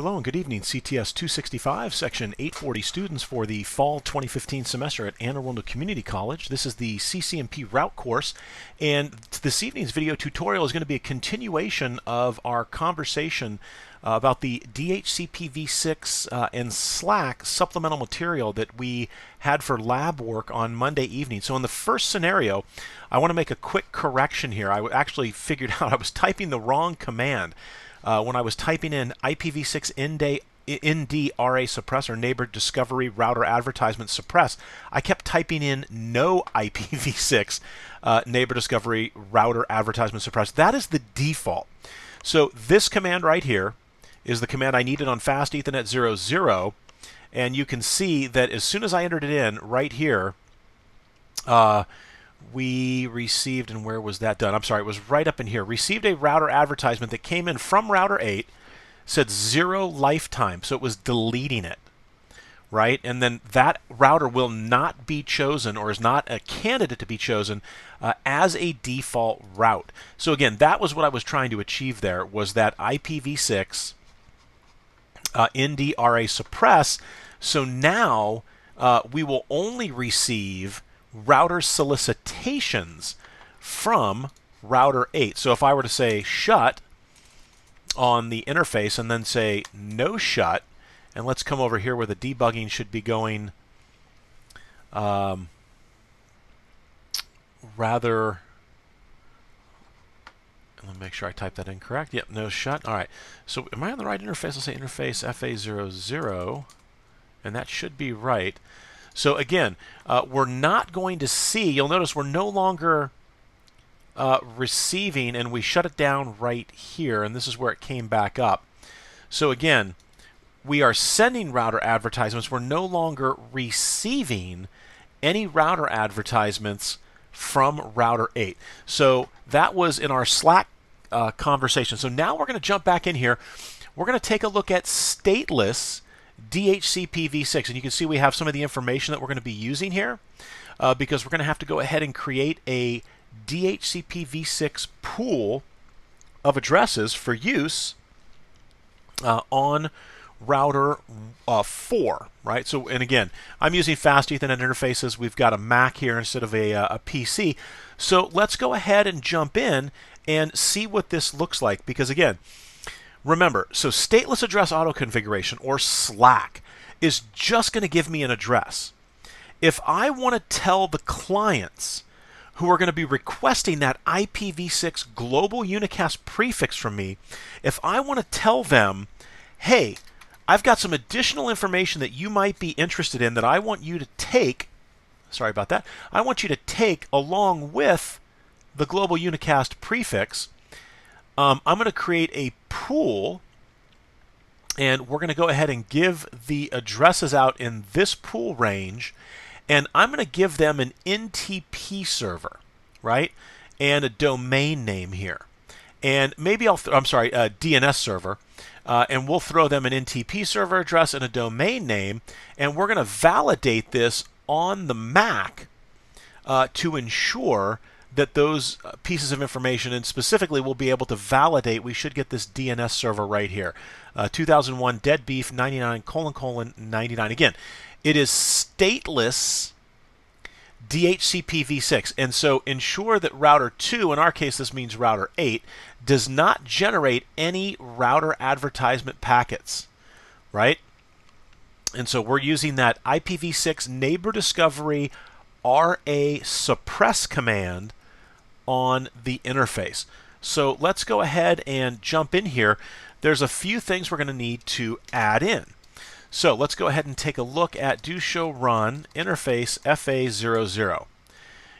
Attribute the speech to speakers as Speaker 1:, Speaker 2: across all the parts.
Speaker 1: Hello and good evening, CTS265, Section 840 students for the Fall 2015 semester at Anne Arundel Community College. This is the CCNP route course, and this evening's video tutorial is going to be a continuation of our conversation about the dhcpv6 and Slack supplemental material that we had for lab work on Monday evening. So in the first scenario, I want to make a quick correction here. I actually figured out I was typing the wrong command. When I was typing in IPv6 ND-RA suppressor, neighbor discovery router advertisement suppress, I kept typing in no IPv6 neighbor discovery router advertisement suppress. That is the default. So this command right here is the command I needed on fast Ethernet 00, and you can see that as soon as I entered it in right here, we received, and where was that done? I'm sorry, it was right up in here. Received a router advertisement that came in from router 8, said 0 lifetime, so it was deleting it, right? And then that router will not be chosen, or is not a candidate to be chosen as a default route. So again, that was what I was trying to achieve there, was that IPv6 ND-RA suppress. So now we will only receive router solicitations from router 8. So if I were to say shut on the interface and then say no shut, and let's come over here where the debugging should be going rather, let me make sure I type that in correct. Yep, no shut. All right. So am I on the right interface? I'll say interface FA00, and that should be right. So again, we're not going to see, you'll notice we're no longer receiving, and we shut it down right here, and this is where it came back up. So again, we are sending router advertisements. We're no longer receiving any router advertisements from router 8. So that was in our Slack conversation. So now we're going to jump back in here. We're going to take a look at stateless DHCPv6, and you can see we have some of the information that we're going to be using here because we're going to have to go ahead and create a DHCPv6 pool of addresses for use on router 4, right? So, and again, I'm using fast Ethernet interfaces. We've got a Mac here instead of a PC. So let's go ahead and jump in and see what this looks like, because again, remember, so stateless address auto configuration, or SLAC, is just going to give me an address. If I want to tell the clients who are going to be requesting that IPv6 global unicast prefix from me, if I want to tell them, hey, I've got some additional information that you might be interested in that I want you to take, sorry about that, I want you to take along with the global unicast prefix, I'm going to create a pool, and we're going to go ahead and give the addresses out in this pool range, and I'm going to give them an NTP server, right, and a domain name here, and maybe a DNS server, and we'll throw them an NTP server address and a domain name, and we're going to validate this on the Mac to ensure that those pieces of information, and specifically we'll be able to validate, we should get this DNS server right here, 2001 dead beef 99::99. Again, it is stateless DHCPv6, and so ensure that router 2, in our case this means router 8, does not generate any router advertisement packets, right? And so we're using that IPv6 neighbor discovery RA suppress command on the interface. So let's go ahead and jump in here. There's a few things we're going to need to add in. So let's go ahead and take a look at do show run interface FA00.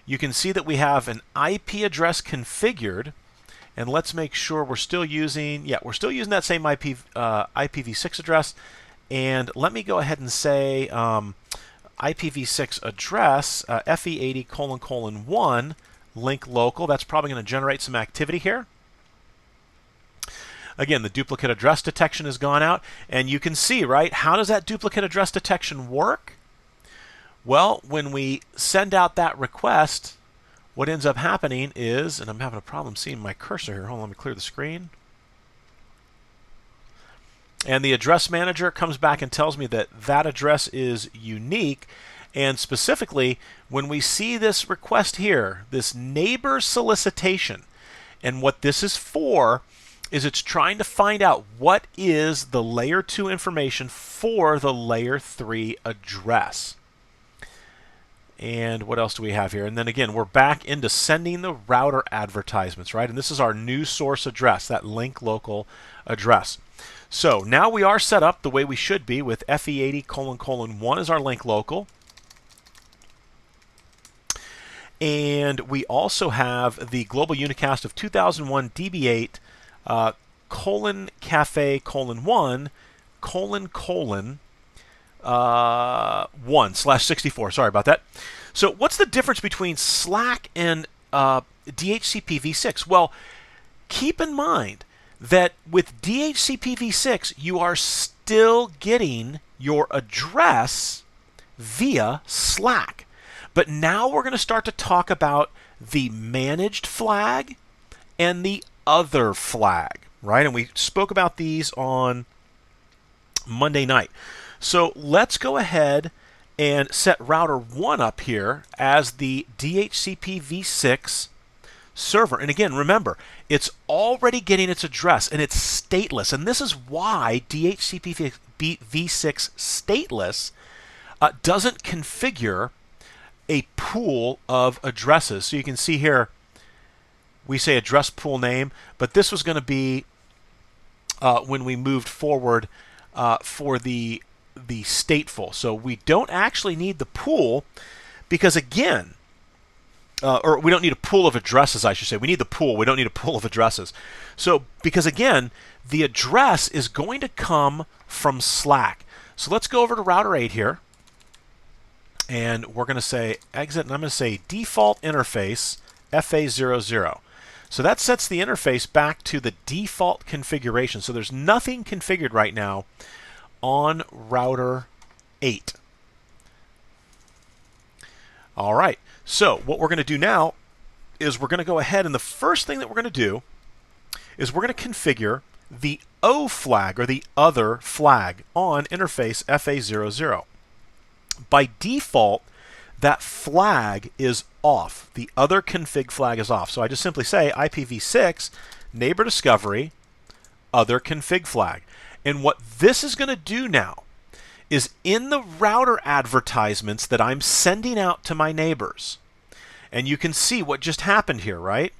Speaker 1: You can see that we have an IP address configured, and let's make sure we're still using, we're still using that same IPv6 address. And let me go ahead and say IPv6 address FE80::1 link local. That's probably going to generate some activity here. Again, the duplicate address detection has gone out, and you can see, right, how does that duplicate address detection work? Well, when we send out that request, what ends up happening is, and I'm having a problem seeing my cursor here. Hold on, let me clear the screen. And the address manager comes back and tells me that that address is unique. And specifically, when we see this request here, this neighbor solicitation, and what this is for is it's trying to find out what is the layer 2 information for the layer 3 address. And what else do we have here? And then again, we're back into sending the router advertisements, right? And this is our new source address, that link local address. So now we are set up the way we should be with FE80::1 as our link local. And we also have the global unicast of 2001 DB8 :cafe:1 1/64. Sorry about that. So what's the difference between Slack and DHCPv6? Well, keep in mind that with DHCPv6, you are still getting your address via Slack. But now we're going to start to talk about the managed flag and the other flag, right? And we spoke about these on Monday night. So let's go ahead and set router 1 up here as the DHCPv6 server. And again, remember, it's already getting its address and it's stateless. And this is why DHCPv6 stateless doesn't configure a pool of addresses. So you can see here, we say address pool name, but this was going to be when we moved forward for the stateful. So we don't actually need the pool because again, or we don't need a pool of addresses, I should say. We need the pool. We don't need a pool of addresses. So because again, the address is going to come from Slack. So let's go over to router 8 here. And we're going to say exit, and I'm going to say default interface FA00. So that sets the interface back to the default configuration. So there's nothing configured right now on router 8. All right, so what we're going to do now is we're going to go ahead, and the first thing that we're going to do is we're going to configure the O flag, or the other flag, on interface FA00. By default, that flag is off. The other config flag is off. So I just simply say IPv6 neighbor discovery other config flag. And what this is going to do now is in the router advertisements that I'm sending out to my neighbors, and you can see what just happened here, right?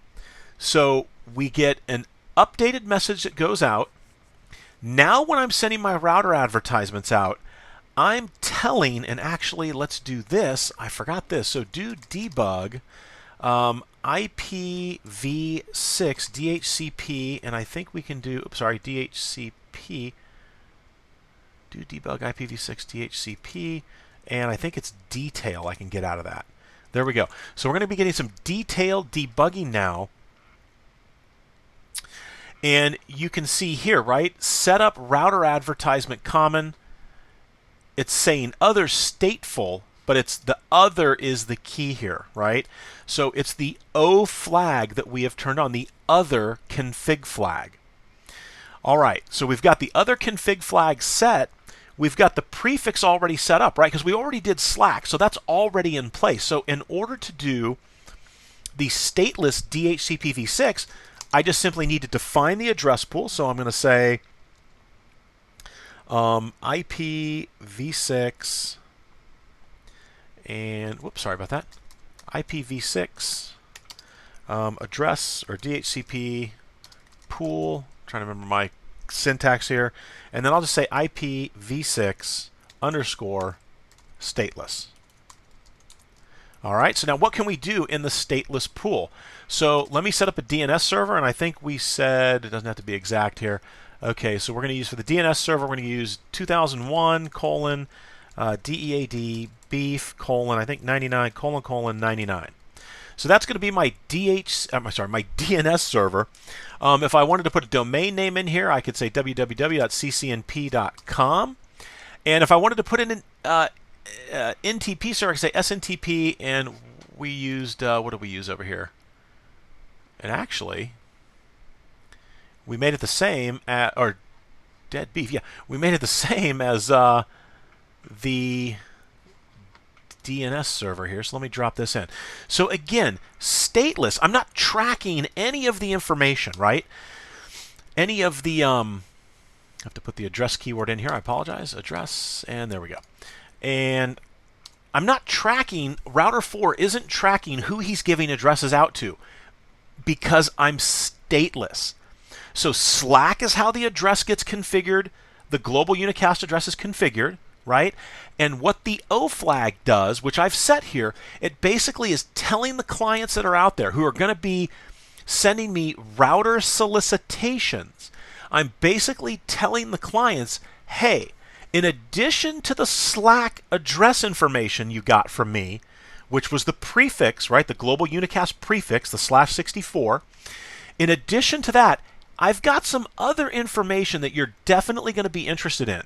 Speaker 1: So we get an updated message that goes out. Now when I'm sending my router advertisements out, I'm telling, and actually let's do this, I forgot this, so do debug IPv6 DHCP, and I think we can do, oops, sorry, DHCP, do debug IPv6 DHCP, and I think it's detail I can get out of that. There we go. So we're going to be getting some detailed debugging now. And you can see here, right, set up router advertisement common. It's saying other stateful, but it's the other is the key here, right? So it's the O flag that we have turned on, the other config flag. All right, so we've got the other config flag set. We've got the prefix already set up, right? Because we already did Slack, so that's already in place. So in order to do the stateless DHCPv6, I just simply need to define the address pool. So I'm going to say IPv6 and whoops, sorry about that. IPv6 address or DHCP pool. I'm trying to remember my syntax here, and then I'll just say IPv6 underscore stateless. All right, so now what can we do in the stateless pool? So let me set up a DNS server, and I think we said, it doesn't have to be exact here. Okay, so we're going to use for the DNS server, we're going to use 2001 : DEAD beef : I think 99 : 99. So that's going to be my my DNS server. If I wanted to put a domain name in here, I could say www.ccnp.com. And if I wanted to put in an NTP server, I could say SNTP, and we used, what did we use over here? And actually, we made it the same, dead beef. Yeah, we made it the same as the DNS server here. So let me drop this in. So again, stateless. I'm not tracking any of the information, right? Any of the I have to put the address keyword in here. I apologize. Address, and there we go. And I'm not tracking, router 4 isn't tracking who he's giving addresses out to because I'm stateless. So Slack is how the address gets configured. The global unicast address is configured, right? And what the O flag does, which I've set here, it basically is telling the clients that are out there who are going to be sending me router solicitations. I'm basically telling the clients, hey, in addition to the Slack address information you got from me, which was the prefix, right, the global unicast prefix, the /64, in addition to that, I've got some other information that you're definitely going to be interested in.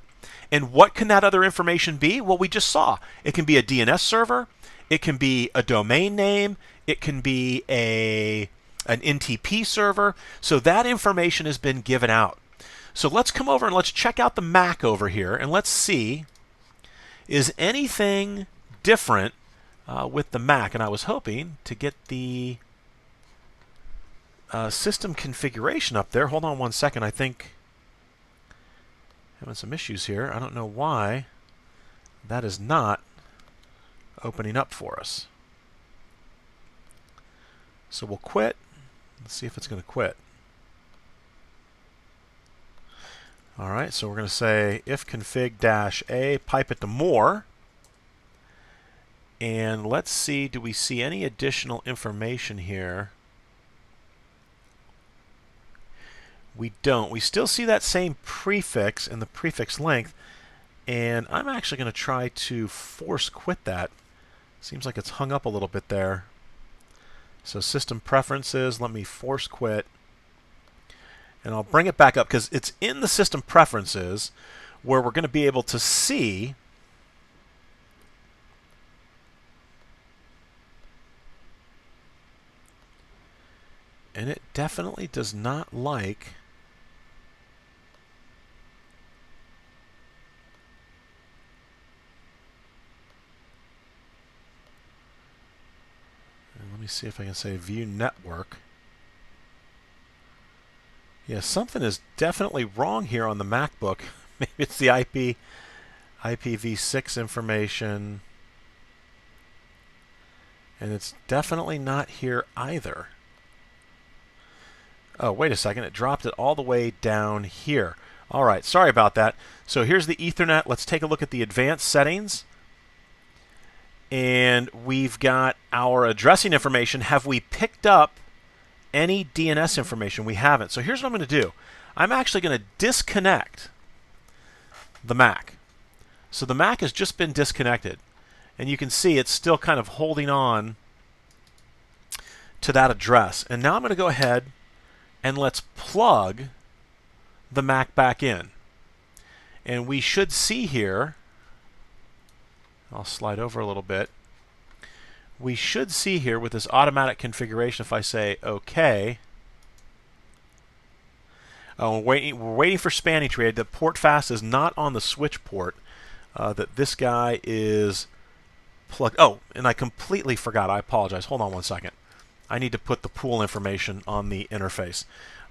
Speaker 1: And what can that other information be? Well, we just saw. It can be a DNS server. It can be a domain name. It can be an NTP server. So that information has been given out. So let's come over and let's check out the Mac over here, and let's see, is anything different with the Mac? And I was hoping to get the system configuration up there. Hold on one second. I think having some issues here. I don't know why that is not opening up for us. So we'll quit. Let's see if it's going to quit. All right, so we're going to say if config-a, pipe it to more. And let's see, do we see any additional information here? We don't. We still see that same prefix and the prefix length. And I'm actually going to try to force quit that. Seems like it's hung up a little bit there. So system preferences, let me force quit. And I'll bring it back up because it's in the system preferences where we're going to be able to see and it definitely does not like and let me see if I can say view network. Yeah, something is definitely wrong here on the MacBook. Maybe it's the IPv6 information. And it's definitely not here either. Oh, wait a second. It dropped it all the way down here. All right, sorry about that. So here's the Ethernet. Let's take a look at the advanced settings. And we've got our addressing information. Have we picked up any DNS information? We haven't. So here's what I'm going to do. I'm actually going to disconnect the Mac. So the Mac has just been disconnected. And you can see it's still kind of holding on to that address. And now I'm going to go ahead and let's plug the Mac back in. And we should see here, I'll slide over a little bit. We should see here with this automatic configuration, if I say OK. Oh, we're waiting for spanning tree. The port fast is not on the switch port. That this guy is plugged. Oh, and I completely forgot. I apologize. Hold on one second. I need to put the pool information on the interface.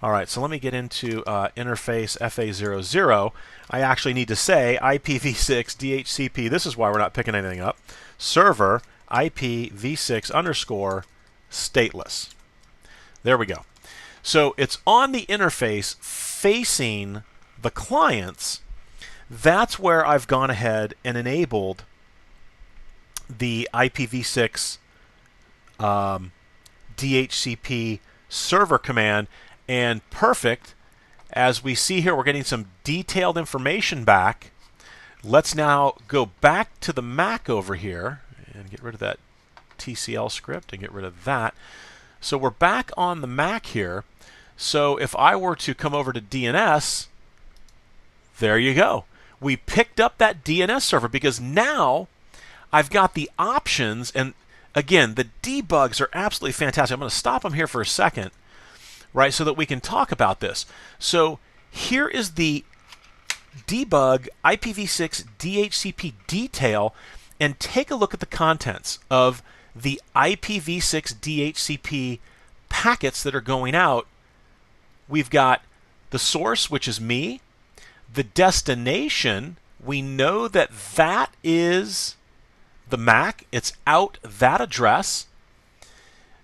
Speaker 1: All right, so let me get into interface FA00. I actually need to say IPv6 DHCP. This is why we're not picking anything up. Server IPv6 _ stateless. There we go. So it's on the interface facing the clients. That's where I've gone ahead and enabled the IPv6 DHCP server command. And perfect, as we see here, we're getting some detailed information back. Let's now go back to the Mac over here and get rid of that TCL script and get rid of that. So we're back on the Mac here. So if I were to come over to DNS, there you go. We picked up that DNS server because now I've got the options. And again, the debugs are absolutely fantastic. I'm going to stop them here for a second, right, so that we can talk about this. So here is the debug IPv6 DHCP detail and take a look at the contents of the IPv6 DHCP packets that are going out. We've got the source, which is me. The destination, we know that that is the MAC. It's out that address.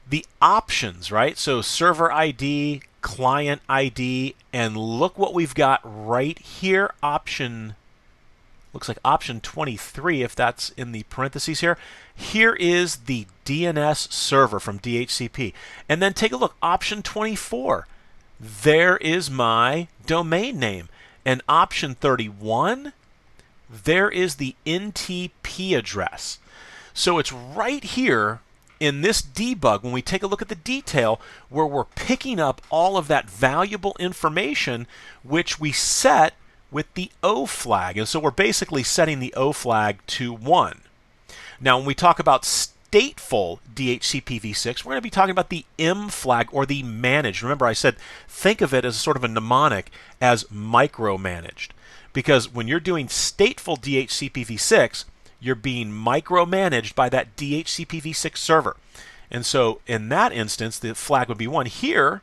Speaker 1: The options, right? So server ID, client ID, and look what we've got right here. Option, looks like option 23 if that's in the parentheses here. Here is the DNS server from DHCP. And then take a look, option 24. There is my domain name. And option 31, there is the NTP address. So it's right here in this debug, when we take a look at the detail, where we're picking up all of that valuable information which we set with the O flag. And so we're basically setting the O flag to 1. Now, when we talk about stateful DHCPv6, we're going to be talking about the M flag, or the managed. Remember, I said think of it as sort of a mnemonic as micromanaged. Because when you're doing stateful DHCPv6, you're being micromanaged by that DHCPv6 server. And so in that instance, the flag would be 1. Here,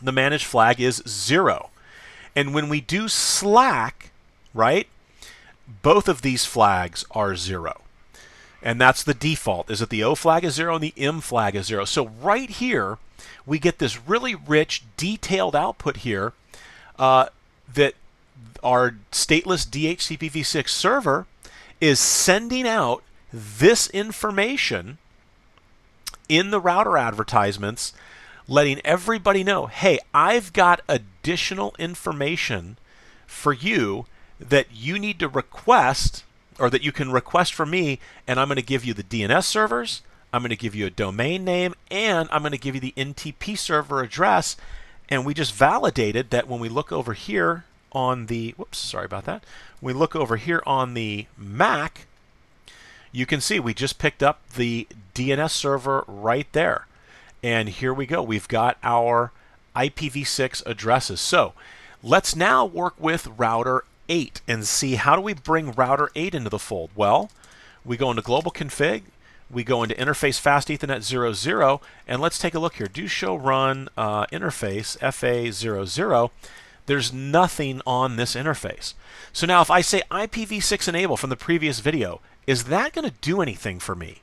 Speaker 1: the managed flag is 0. And when we do Slack, right, both of these flags are 0. And that's the default, is that the O flag is 0 and the M flag is 0. So right here, we get this really rich, detailed output here that our stateless DHCPv6 server is sending out this information in the router advertisements, letting everybody know, hey, I've got additional information for you that you need to request, or that you can request from me, and I'm going to give you the DNS servers, I'm going to give you a domain name, and I'm going to give you the NTP server address. And we just validated that when we look over here on the, whoops, sorry about that. We look over here on the Mac, you can see we just picked up the DNS server right there. And here we go. We've got our IPv6 addresses. So let's now work with router 8 and see how do we bring router 8 into the fold. Well, we go into global config, we go into interface fast Ethernet 00, and let's take a look here. Do show run interface FA00. There's nothing on this interface. So now if I say IPv6 enable from the previous video, is that going to do anything for me?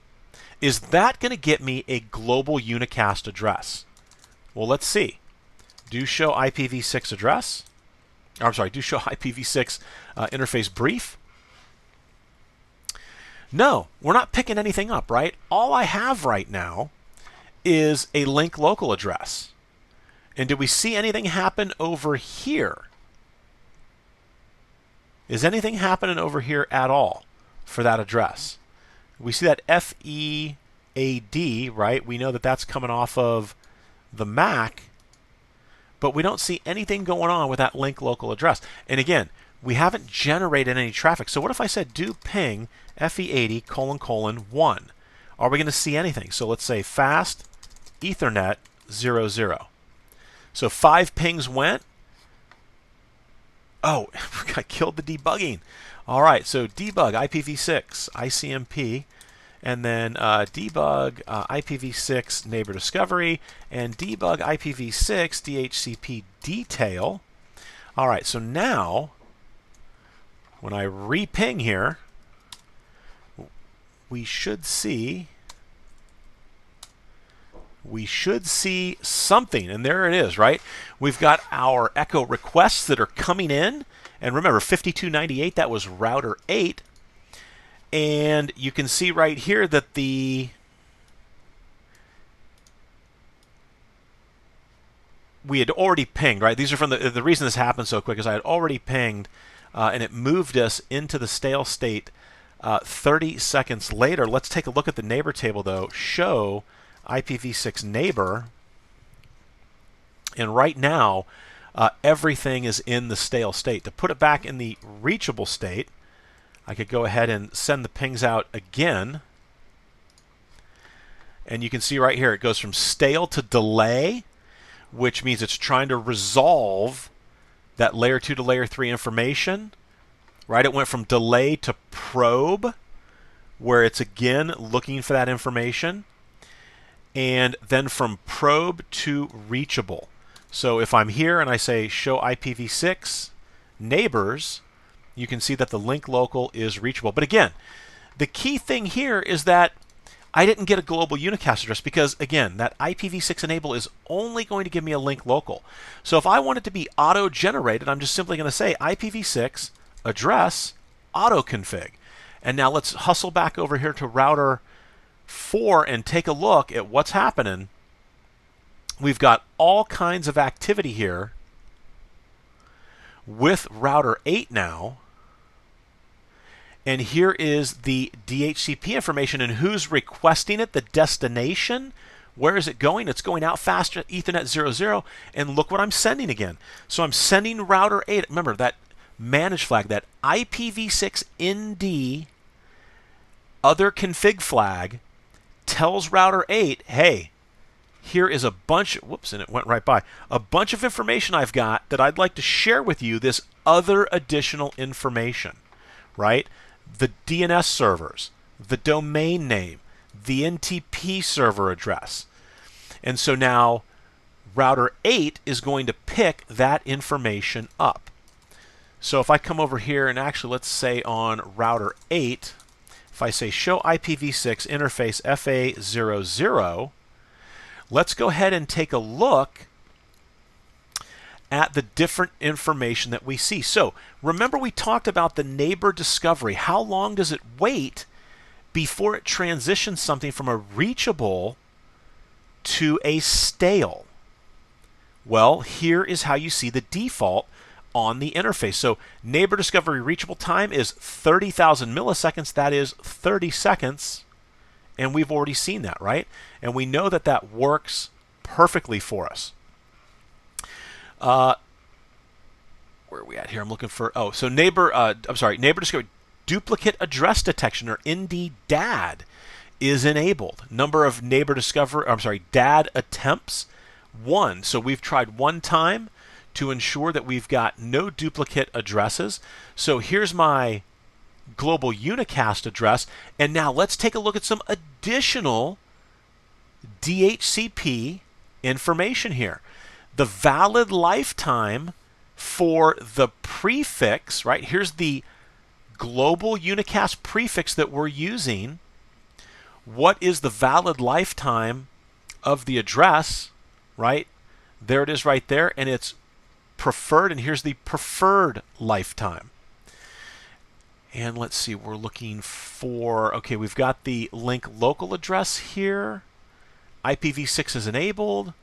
Speaker 1: Is that going to get me a global unicast address? Well, let's see. Do show IPv6 address. Or, I'm sorry, do show IPv6 interface brief. No, we're not picking anything up, right? All I have right now is a link local address. And do we see anything happen over here? Is anything happening over here at all for that address? We see that FEAD, right? We know that that's coming off of the Mac, but we don't see anything going on with that link local address. And again, we haven't generated any traffic. So what if I said do ping FE80::1? Are we going to see anything? So let's say fast Ethernet 00. So 5 pings went. Oh, I killed the debugging. All right, so debug IPv6 ICMP, and then debug IPv6 neighbor discovery, and debug IPv6 DHCP detail. All right, so now when I re-ping here, we should see something, and there it is, right? We've got our echo requests that are coming in, and remember 5298, that was router 8, and you can see right here that we had already pinged, right? These are from the reason this happened so quick is I had already pinged, and it moved us into the stale state 30 seconds later. Let's take a look at the neighbor table though. Show IPv6 neighbor, and right now everything is in the stale state. To put it back in the reachable state, I could go ahead and send the pings out again, and you can see right here it goes from stale to delay, which means it's trying to resolve that layer 2 to layer 3 information, right? It went from delay to probe, where it's again looking for that information, and then from probe to reachable. So if I'm here and I say show IPv6 neighbors, you can see that the link local is reachable. But again, the key thing here is that I didn't get a global unicast address because, again, that IPv6 enable is only going to give me a link local. So if I want it to be auto-generated, I'm just simply going to say IPv6 address autoconfig. And now let's hustle back over here to router 4 and take a look at what's happening. We've got all kinds of activity here with router 8 now. And here is the DHCP information, and who's requesting it? The destination. Where is it going? It's going out faster at Ethernet 00, and look what I'm sending again. So I'm sending router 8. Remember that manage flag, that IPv6 ND other config flag tells router 8, hey, here is a bunch, whoops, and it went right by, a bunch of information I've got that I'd like to share with you, this other additional information, right? The DNS servers, the domain name, the NTP server address. And so now router 8 is going to pick that information up. So if I come over here and actually let's say on router 8, if I say show IPv6 interface FA00, let's go ahead and take a look at the different information that we see. So remember we talked about the neighbor discovery. How long does it wait before it transitions something from a reachable to a stale? Well, here is how you see the default on the interface. So neighbor discovery reachable time is 30,000 milliseconds. That is 30 seconds. And we've already seen that, right? And we know that that works perfectly for us. Where are we at here? I'm looking for, so neighbor discovery duplicate address detection, or ND-DAD, is enabled. Number of neighbor discovery, DAD attempts, 1. So we've tried one time to ensure that we've got no duplicate addresses. So here's my global unicast address, and now let's take a look at some additional DHCP information here. The valid lifetime for the prefix, right? Here's the global unicast prefix that we're using. What is the valid lifetime of the address, right? There it is right there, and it's preferred, and here's the preferred lifetime. And let's see, we're looking for, okay, we've got the link local address here. IPv6 is enabled.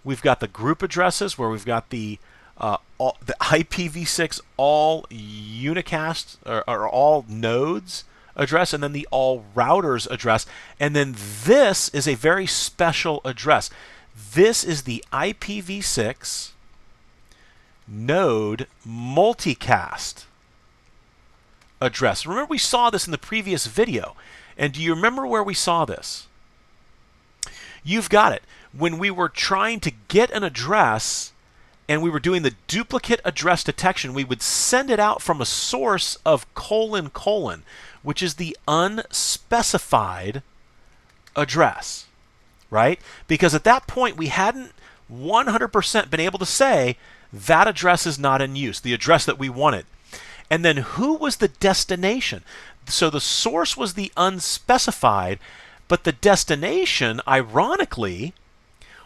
Speaker 1: We've got the group addresses where we've got the IPv6 all unicast or all nodes address, and then the all routers address. And then this is a very special address. This is the IPv6 node multicast address. Remember we saw this in the previous video. And do you remember where we saw this? You've got it. When we were trying to get an address and we were doing the duplicate address detection, we would send it out from a source of : which is the unspecified address, right? Because at that point we hadn't 100% been able to say that address is not in use, the address that we wanted. And then who was the destination? So the source was the unspecified, but the destination, ironically,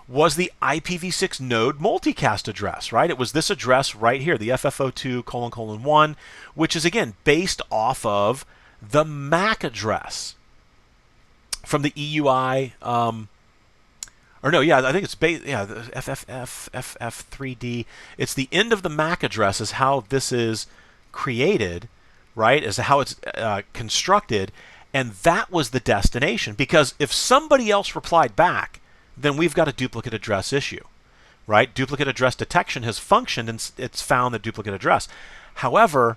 Speaker 1: was the IPv6 node multicast address, right? It was this address right here, the FF02::1, which is, again, based off of the MAC address from the EUI, I think it's based, the FF3D. It's the end of the MAC address is how this is created, right, as to how it's constructed, and that was the destination. Because if somebody else replied back, then we've got a duplicate address issue, right? Duplicate address detection has functioned and it's found the duplicate address. However,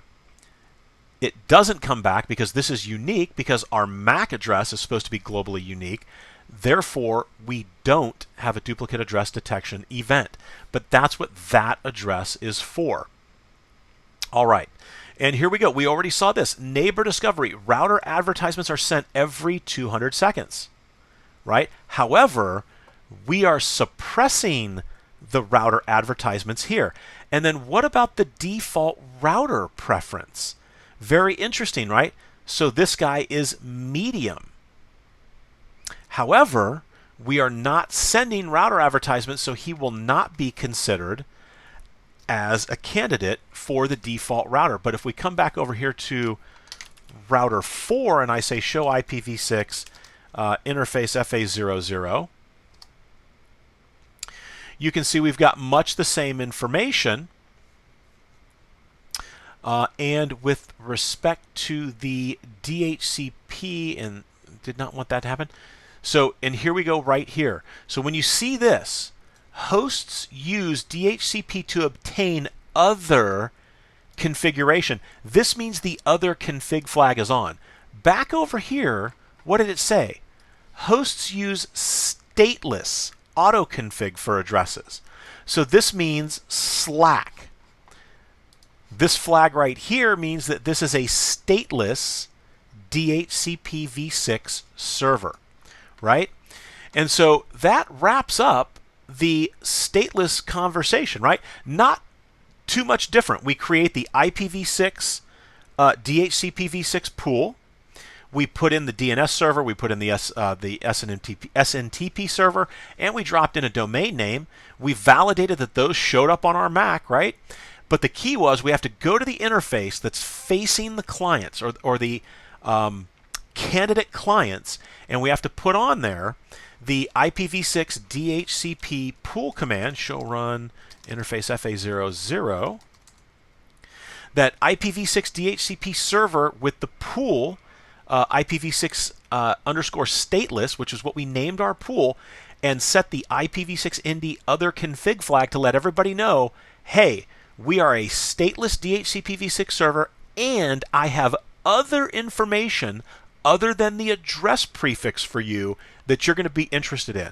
Speaker 1: it doesn't come back because this is unique, because our MAC address is supposed to be globally unique. Therefore, we don't have a duplicate address detection event. But that's what that address is for. All right. And here we go. We already saw this. Neighbor discovery. Router advertisements are sent every 200 seconds, right? However, we are suppressing the router advertisements here. And then what about the default router preference? Very interesting, right? So this guy is medium. However, we are not sending router advertisements, so he will not be considered as a candidate for the default router. But if we come back over here to router 4 and I say show IPv6 interface FA00, you can see we've got much the same information. And with respect to the DHCP, and did not want that to happen. So, and here we go right here. So when you see this, hosts use DHCP to obtain other configuration. This means the other config flag is on. Back over here, what did it say? Hosts use stateless autoconfig for addresses. So this means Slack. This flag right here means that this is a stateless DHCPv6 server, right? And so that wraps up the stateless conversation, right? Not too much different. We create the IPv6 DHCPv6 pool. We put in the DNS server, we put in the SNTP server, and we dropped in a domain name. We validated that those showed up on our Mac, right? But the key was we have to go to the interface that's facing the clients or the candidate clients, and we have to put on there the IPv6 DHCP pool command, show run interface FA00, that IPv6 DHCP server with the pool IPv6 underscore stateless, which is what we named our pool, and set the IPv6 ND other config flag to let everybody know, hey, we are a stateless DHCPv6 server, and I have other information other than the address prefix for you that you're going to be interested in.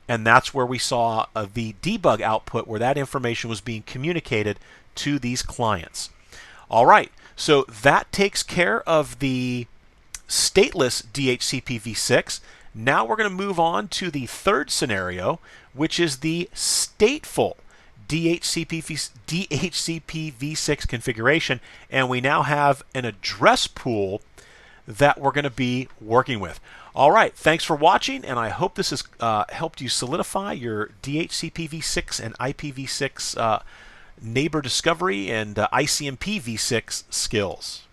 Speaker 1: And that's where we saw the debug output where that information was being communicated to these clients. All right, so that takes care of the stateless DHCPv6. Now we're going to move on to the third scenario, which is the stateful DHCPv6 configuration, and we now have an address pool that we're going to be working with. All right, thanks for watching, and I hope this has helped you solidify your DHCPv6 and IPv6 neighbor discovery and ICMP v6 skills.